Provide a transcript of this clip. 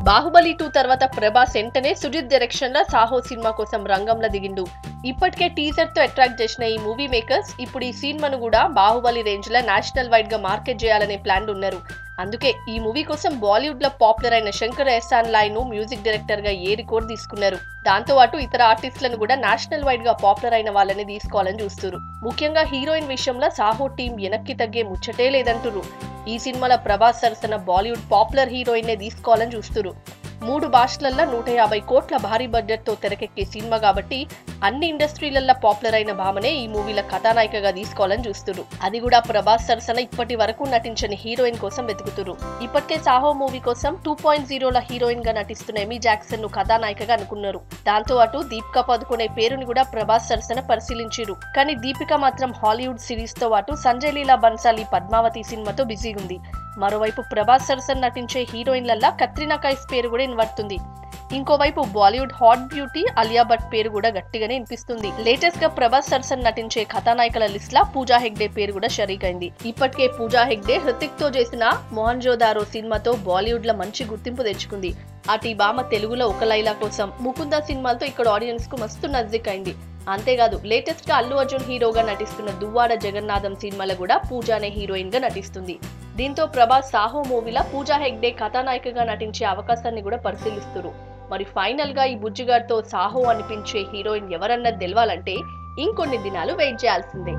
బాహుబలి 2 తర్వాత ప్రభాస్ వెంటనే సుజిత్ డైరెక్షన్ లో సాహో సినిమా కోసం రంగంలో దిగిండు. ఇప్పటికే టీజర్ తో అట్రాక్ట్ చేసిన ఈ మూవీ మేకర్స్ ఇప్పుడు ఈ సినిమాను కూడా బాహుబలి రేంజ్ లో నేషనల్ వైడ్ గా మార్కెట్ చేయాలనే ప్లాన్ ఉన్నారు. అందుకే ఈ మూవీ కోసం బాలీవుడ్ లో పాపులర్ అయిన శంకర్ ఎహ్సాన్ లాయ్ ను మ్యూజిక్ డైరెక్టర్ గా ఏ రికార్డ్ తీసుకున్నారు. దాంతో పాటు ఇతర ఆర్టిస్టులను కూడా నేషనల్ వైడ్ గా పాపులర్ అయిన వాళ్ళని తీసుకోవాలని చూస్తున్నారు. ముఖ్యంగా హీరోయిన్ విషయంలో సాహో టీం వెనక్కి తగ్గే ముచ్చటే లేదంటున్నారు. ఈ సినిమాలో ప్రభాస్ సరసన బాలీవుడ్ పాపులర్ హీరోయిన్ నే తీసుకోవాలని చూస్తున్నారు. 3 భాషలల్లో 150 కోట్ల భారీ బడ్జెట్ తో తెరకెక్కే సినిమా కాబట్టి అన్ని ఇండస్ట్రీలల్లో పాపులర్ అయిన భామనే ఈ మూవీలో కథానాయికగా తీసుకోవాలని చూస్తున్నారు. అది కూడా ప్రభాస్ సరసన ఇప్పటి వరకు నటించని హీరోయిన్ కోసం వెతుకుతున్నారు. ఇప్పటికే సాహో మూవీ కోసం 2.0 హీరోయిన్ గా నటిస్తున్న ఎమీ జాక్సన్ ను కథానాయికగా అనుకున్నారు. దాంతో అటు దీపికా పదుకొనే పేరుని కూడా ప్రభాస్ సరసన పరిశీలించారు. కానీ దీపిక మాత్రం హాలీవుడ్ సిరీస్ తో పాటు సంజయ్ లీలా బన్సాలి పద్మావతి సినిమాతో బిజీగా ఉంది. మరోవైపు ప్రభాస్ సరసన నటించే హీరోయిన్లల్లా కత్రినా కైఫ్ పేరు కూడా వినబడుతుంది. ఇంకోవైపు బాలీవుడ్ హాట్ బ్యూటీ అలియా భట్ పేరు కూడా గట్టిగానే వినిపిస్తుంది. లేటెస్ట్ గా ప్రభాస్ సరసన నటించే కథానాయకుల లిస్ట్ లా పూజా హెగ్డే పేరు కూడా షరీకైంది. ఇప్పటికే పూజా హెగ్డే హృతిక్ తో చేసిన మొహంజోదారో సినిమాతో బాలీవుడ్ లో మంచి గుర్తింపు తెచ్చుకుంది. అటు ఈ భామ తెలుగులో ఒక లైలా కోసం, ముకుంద సినిమాలతో ఇక్కడ ఆడియన్స్ కు మస్తు నజ్జిక్ అయింది. అంతేకాదు లేటెస్ట్ గా అల్లు అర్జున్ హీరోగా నటిస్తున్న దువ్వాడ జగన్నాథం సినిమాలో కూడా పూజానే హీరోయిన్ గా నటిస్తుంది. దీంతో ప్రభాస్ సాహో మూవీలో పూజా హెగ్డే కథానాయికగా నటించే అవకాశాన్ని కూడా పరిశీలిస్తున్నారు. మరి ఫైనల్ గా ఈ బుజ్జిగాడితో సాహో అనిపించే హీరోయిన్ ఎవరన్నది తెలవాలంటే ఇంకొన్ని దినాలు వెయిట్ చేయాల్సిందే.